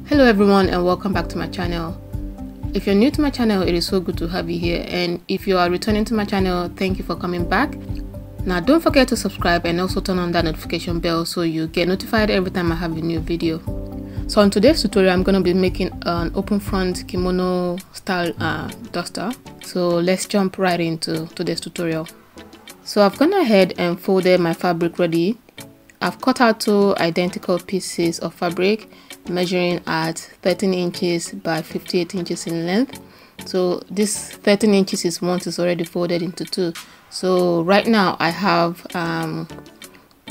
Hello everyone and welcome back to my channel. If you're new to my channel, it is so good to have you here, and if you are returning to my channel, thank you for coming back. Now don't forget to subscribe and also turn on that notification bell so you get notified every time I have a new video. So in today's tutorial, I'm going to be making an open front kimono style duster. So let's jump right into today's tutorial. So I've gone ahead and folded my fabric ready. I've cut out two identical pieces of fabric measuring at 13 inches by 58 inches in length. So this 13 inches is once it's already folded into two. So right now I have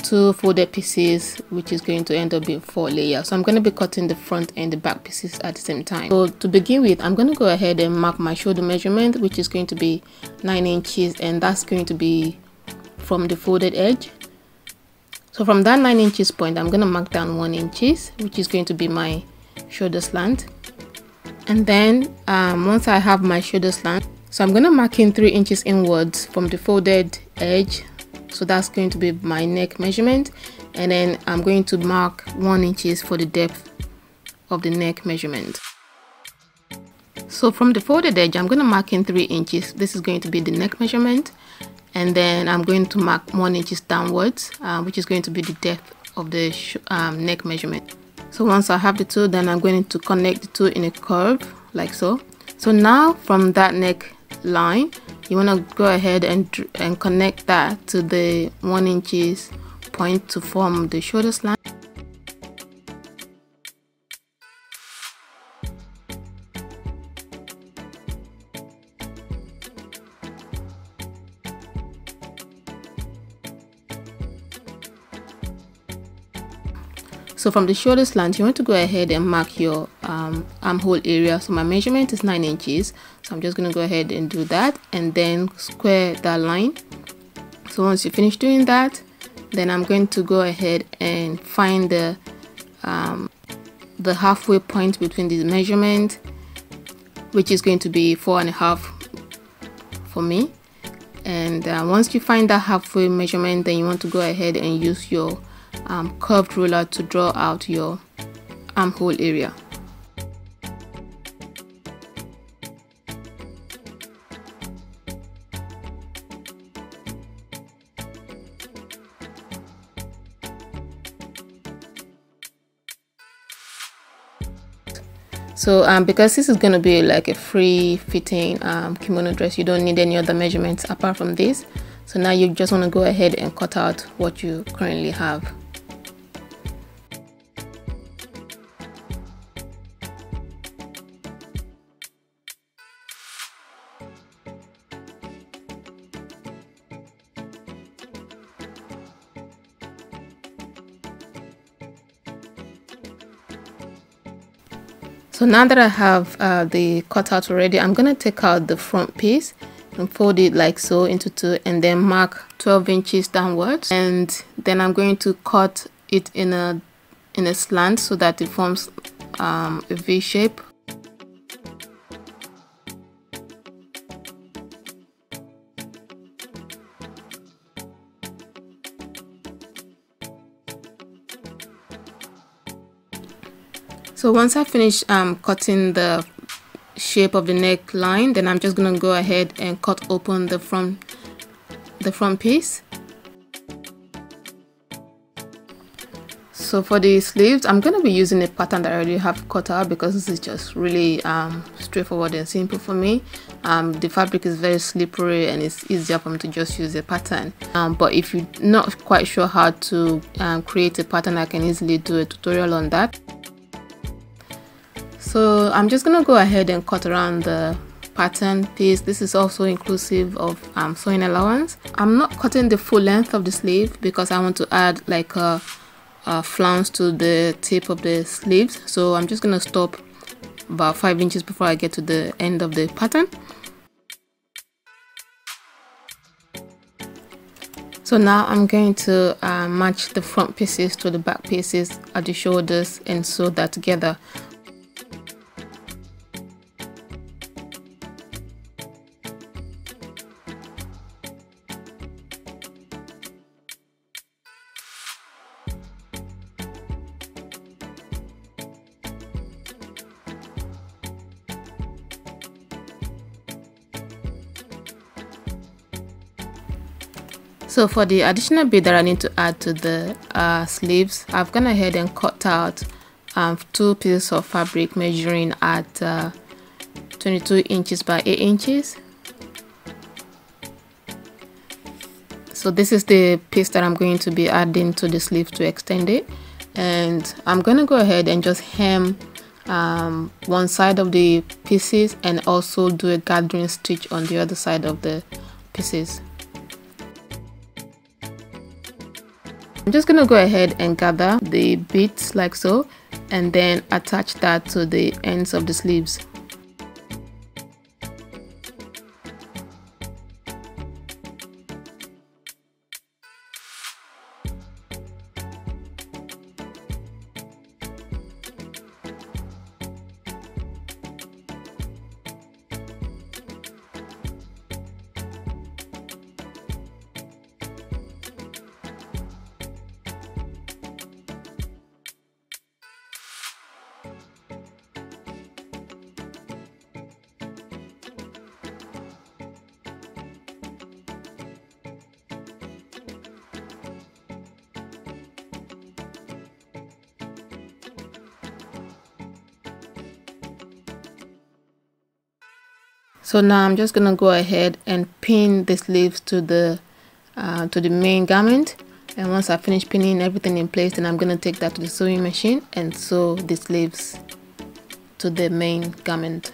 two folded pieces, which is going to end up being 4 layers. So I'm going to be cutting the front and the back pieces at the same time. So to begin with, I'm going to go ahead and mark my shoulder measurement, which is going to be 9 inches, and that's going to be from the folded edge. So from that 9 inches point, I'm going to mark down 1 inches, which is going to be my shoulder slant. And then once I have my shoulder slant, so I'm going to mark in 3 inches inwards from the folded edge. So that's going to be my neck measurement. And then I'm going to mark 1 inches for the depth of the neck measurement. So from the folded edge, I'm going to mark in 3 inches. This is going to be the neck measurement. And then I'm going to mark 1 inches downwards, which is going to be the depth of the neck measurement. So once I have the two, then I'm going to connect the two in a curve like so. So now from that neck line, you want to go ahead and connect that to the 1 inches point to form the shoulder slant. So from the shoulder slant, you want to go ahead and mark your armhole area. So my measurement is 9 inches. So I'm just going to go ahead and do that and then square that line. So once you finish doing that, then I'm going to go ahead and find the halfway point between the measurement, which is going to be 4.5 for me. And once you find that halfway measurement, then you want to go ahead and use your curved ruler to draw out your armhole area. So because this is going to be like a free fitting kimono dress, you don't need any other measurements apart from this. So now you just want to go ahead and cut out what you currently have. So now that I have the cutout already, I'm going to take out the front piece and fold it like so into two and then mark 12 inches downwards. And then I'm going to cut it in a slant so that it forms a V shape. So once I finish cutting the shape of the neckline, then I'm just going to go ahead and cut open the front piece. So for the sleeves, I'm going to be using a pattern that I already have cut out because this is just really straightforward and simple for me. The fabric is very slippery and it's easier for me to just use a pattern. But if you're not quite sure how to create a pattern, I can easily do a tutorial on that. So I'm just gonna go ahead and cut around the pattern piece. This is also inclusive of sewing allowance. I'm not cutting the full length of the sleeve because I want to add like a flounce to the tip of the sleeves. So I'm just gonna stop about 5 inches before I get to the end of the pattern. So now I'm going to match the front pieces to the back pieces at the shoulders and sew that together. So for the additional bit that I need to add to the sleeves, I've gone ahead and cut out 2 pieces of fabric measuring at 22 inches by 8 inches. So this is the piece that I'm going to be adding to the sleeve to extend it, and I'm going to go ahead and just hem one side of the pieces and also do a gathering stitch on the other side of the pieces. I'm just going to go ahead and gather the bits like so, and then attach that to the ends of the sleeves. So now I'm just gonna go ahead and pin the sleeves to the main garment, and once I finish pinning everything in place, then I'm gonna take that to the sewing machine and sew the sleeves to the main garment.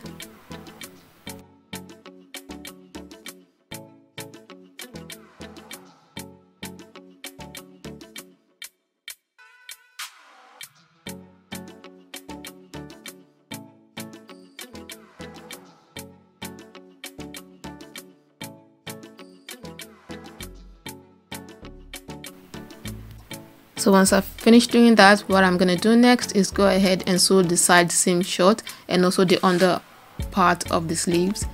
So once I've finished doing that, what I'm going to do next is go ahead and sew the side seam short and also the under part of the sleeves.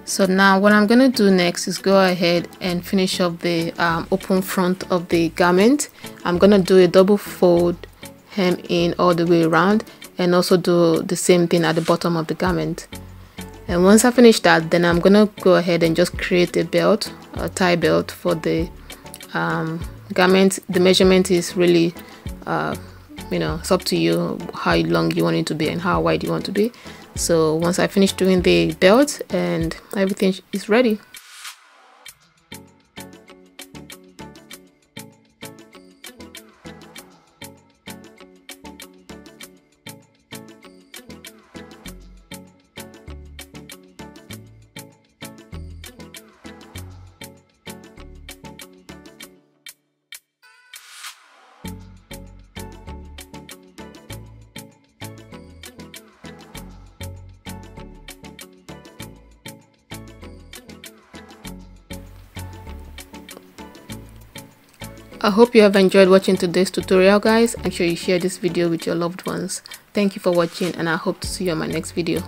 So now what I'm gonna do next is go ahead and finish up the open front of the garment. I'm gonna do a double fold, hem in all the way around, and also do the same thing at the bottom of the garment. And once I finish that, then I'm gonna go ahead and just create a belt, a tie belt for the garment. The measurement is really you know, it's up to you how long you want it to be and how wide you want to be. So once I finish doing the belt and everything is ready. I hope you have enjoyed watching today's tutorial, guys. Make sure you share this video with your loved ones. Thank you for watching, and I hope to see you on my next video.